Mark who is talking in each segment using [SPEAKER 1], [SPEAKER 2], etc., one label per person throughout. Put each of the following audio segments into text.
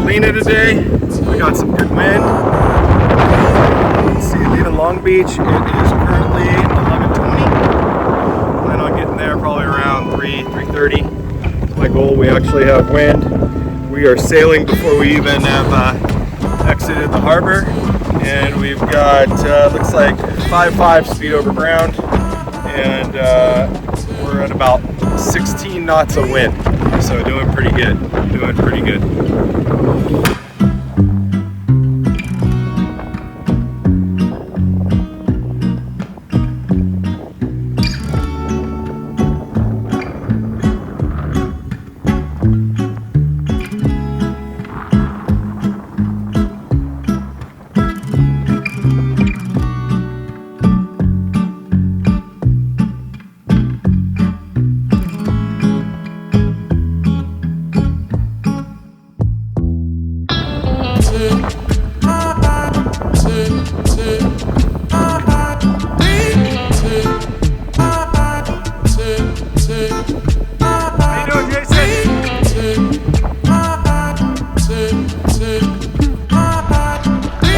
[SPEAKER 1] Catalina today. We got some good wind. See, leaving Long Beach. It is currently 11:20. Plan on getting there probably around 3:30. My goal. We actually have wind. We are sailing before we even have exited the harbor, and we've got looks like 5.5 speed over ground, and we're at about 16 knots of wind. So doing pretty good. Doing pretty good.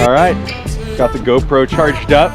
[SPEAKER 1] Alright, got the GoPro charged up,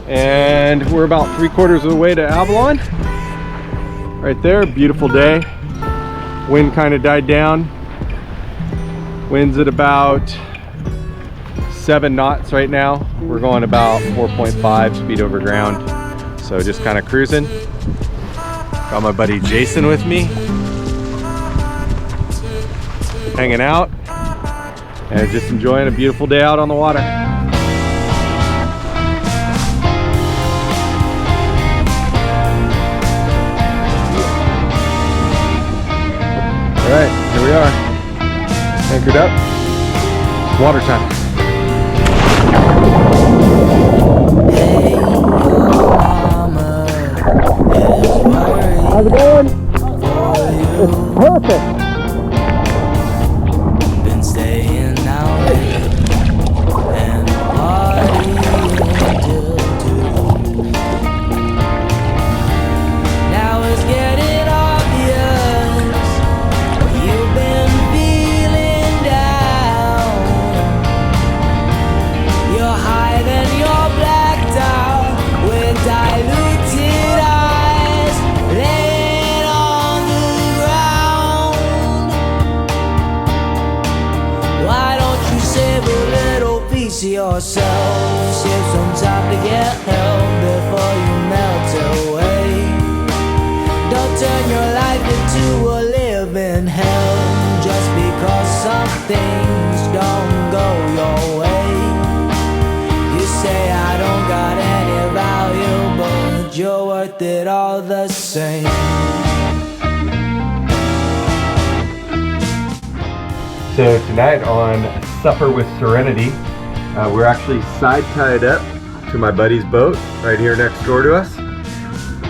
[SPEAKER 1] and we're about 3/4 of the way to Avalon. Right there, beautiful day. Wind kind of died down. Wind's at about 7 knots right now. We're going about 4.5 speed over ground. So just kind of cruising. Got my buddy Jason with me. Hanging out. And just enjoying a beautiful day out on the water. All right, here we are. Anchored up. Water time. How's it going? It's perfect.
[SPEAKER 2] Yourself, save some time to get help before you melt away. Don't turn your life into a living hell just because some things don't go your way. You say I don't got any value, but you're worth it all the same.
[SPEAKER 1] So tonight on Supper with Serenity, we're actually side tied up to my buddy's boat right here next door to us.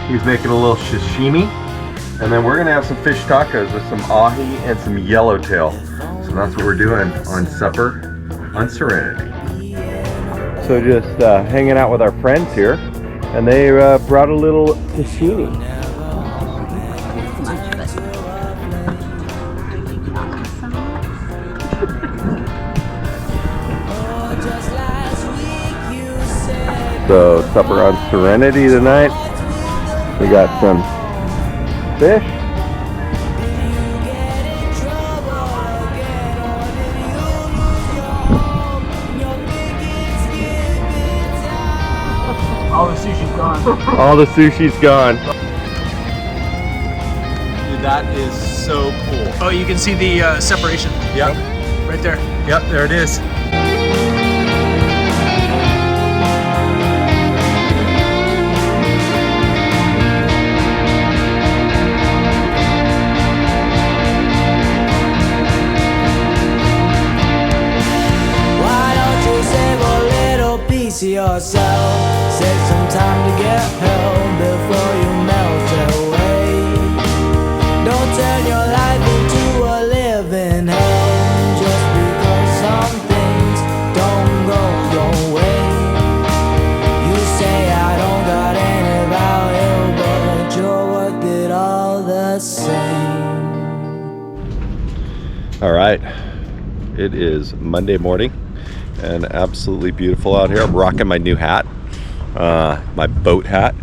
[SPEAKER 1] He's making a little sashimi, and then we're gonna have some fish tacos with some ahi and some yellowtail. So that's what we're doing on Supper on Serenity. So just hanging out with our friends here, and they brought a little sashimi. So supper on Serenity tonight. We got some fish.
[SPEAKER 3] All the sushi's gone.
[SPEAKER 1] All the sushi's gone.
[SPEAKER 3] Dude, that is so cool. Oh, you can see the separation.
[SPEAKER 1] Yep.
[SPEAKER 3] Right there.
[SPEAKER 1] Yep, there it is.
[SPEAKER 2] Yourself, save some time to get home before you melt away. the same.
[SPEAKER 1] All right, it is Monday morning and absolutely beautiful out here. I'm rocking my new hat, my boat hat,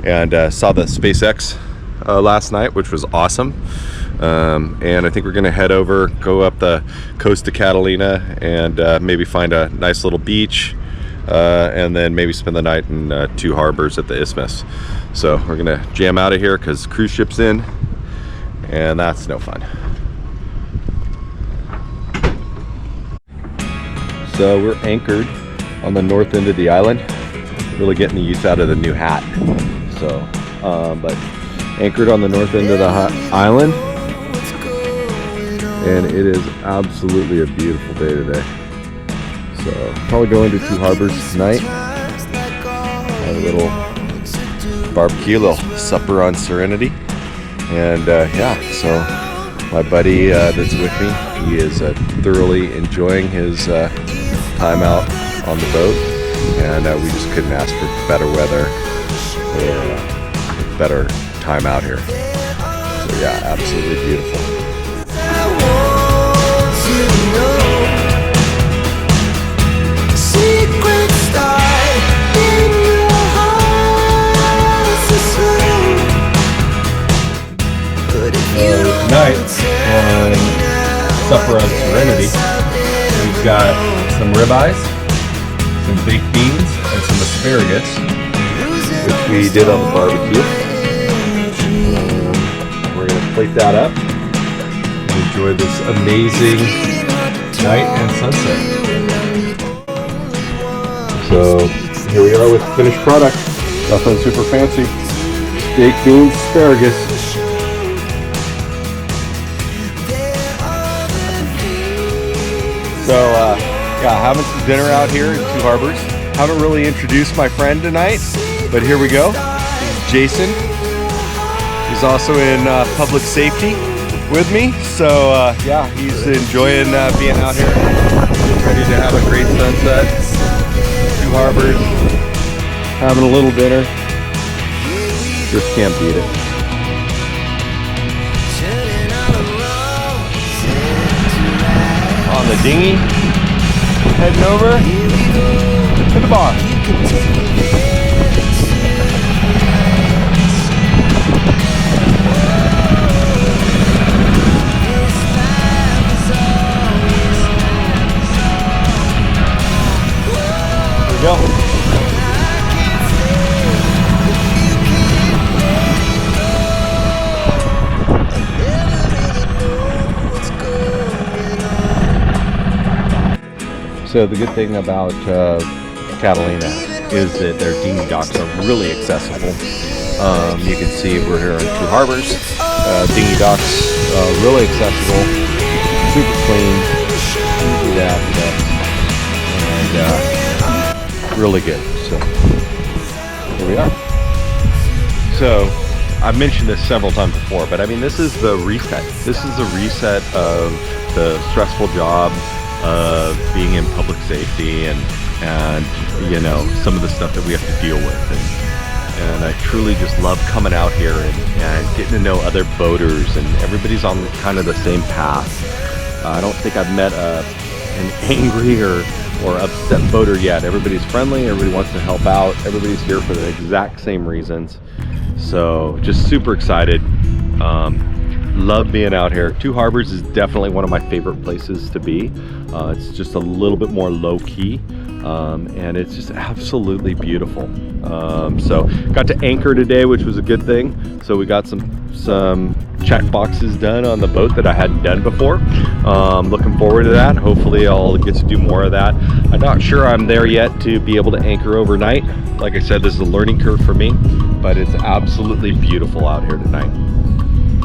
[SPEAKER 1] and saw the SpaceX last night, which was awesome. And I think we're gonna head over, go up the coast of Catalina, and maybe find a nice little beach, and then maybe spend the night in Two Harbors at the Isthmus. So we're gonna jam out of here because cruise ship's in, and that's no fun. So we're anchored on the north end of the island, really getting the use out of the new hat. So, but anchored on the north end of the island, and it is absolutely a beautiful day today. So probably going to Two Harbors tonight. Have a little barbecue, a little supper on Serenity, and yeah. So my buddy that's with me, he is thoroughly enjoying his time out on the boat, and we just couldn't ask for better weather or better time out here. So yeah, absolutely beautiful. Tonight on supper on Serenity, we've got some ribeyes, some baked beans, and some asparagus, which we did on the barbecue. We're gonna plate that up and enjoy this amazing night and sunset. So here we are with the finished product. Nothing super fancy. Baked beans, asparagus. So yeah, having some dinner out here in Two Harbors. Haven't really introduced my friend tonight, but here we go. This is Jason. He's also in public safety with me. So yeah, he's enjoying being out here. Ready to have a great sunset. Two Harbors. Having a little dinner. Just can't beat it. On the dinghy, heading over to the bar. Here we go. So the good thing about Catalina is that their dinghy docks are really accessible. You can see we're here in Two Harbors. Dinghy docks, really accessible, super clean, easy to access, and really good. So here we are. So I've mentioned this several times before, but I mean, this is the reset. This is the reset of the stressful job of being in public safety and you know, some of the stuff that we have to deal with, and I truly just love coming out here and getting to know other boaters, and everybody's on kind of the same path. I don't think I've met an angry or upset boater yet. Everybody's friendly, everybody wants to help out, everybody's here for the exact same reasons. So just super excited. Love being out here. Two Harbors is definitely one of my favorite places to be. It's just a little bit more low-key, and it's just absolutely beautiful. So got to anchor today, which was a good thing. So we got some check boxes done on the boat that I hadn't done before. Looking forward to that. Hopefully I'll get to do more of that. I'm not sure I'm there yet to be able to anchor overnight. Like I said, this is a learning curve for me, but it's absolutely beautiful out here tonight.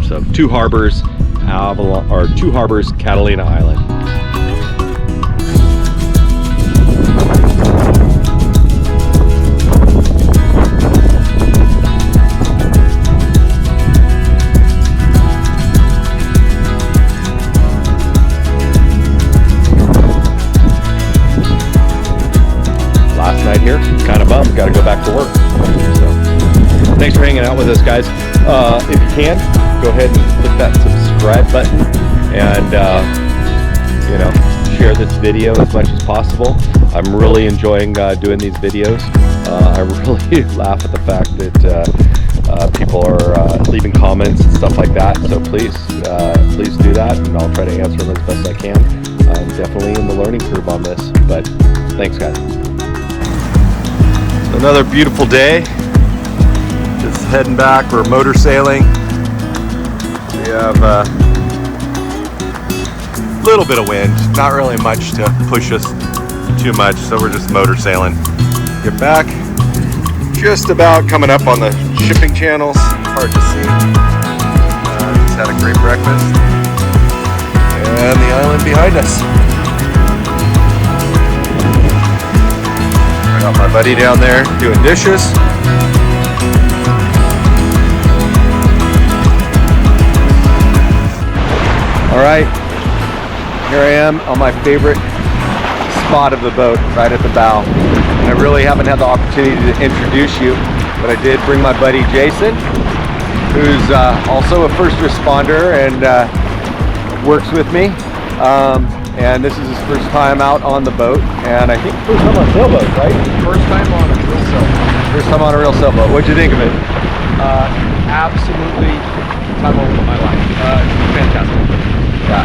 [SPEAKER 1] So Two Harbors, Avalon, or Two Harbors, Catalina Island. Last night here, kind of bummed, got to go back to work. So thanks for hanging out with with us, guys. If you can, go ahead and click that subscribe button and you know, share this video as much as possible. I'm really enjoying doing these videos. I really laugh at the fact that people are leaving comments and stuff like that. So please do that, and I'll try to answer them as best I can. I'm definitely in the learning curve on this, but thanks, guys. Another beautiful day. Just heading back. We're motor sailing. We have a little bit of wind, not really much to push us too much, so we're just motor sailing. Get back. Just about coming up on the shipping channels. Hard to see. Just had a great breakfast. And the island behind us. I got my buddy down there doing dishes. All right, here I am on my favorite spot of the boat, right at the bow. And I really haven't had the opportunity to introduce you, but I did bring my buddy Jason, who's also a first responder and works with me. And this is his first time out on the boat, and I think first time on a sailboat, right?
[SPEAKER 3] First time on a real sailboat.
[SPEAKER 1] First time on a real sailboat. What'd you think of it?
[SPEAKER 3] Absolutely time of my life. Fantastic.
[SPEAKER 1] Yeah.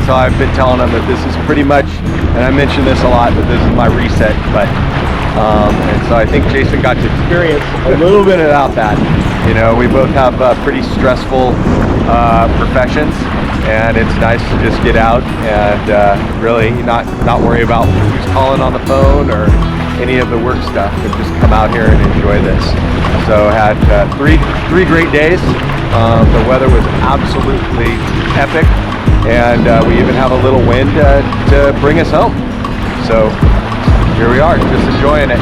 [SPEAKER 1] So I've been telling him that this is pretty much, and I mention this a lot, that this is my reset, but and so I think Jason got to experience a little bit about that. You know, we both have pretty stressful professions, and it's nice to just get out and really not worry about who's calling on the phone or any of the work stuff, but just come out here and enjoy this. So had three great days. The weather was absolutely epic, and we even have a little wind to bring us home. So here we are, just enjoying it.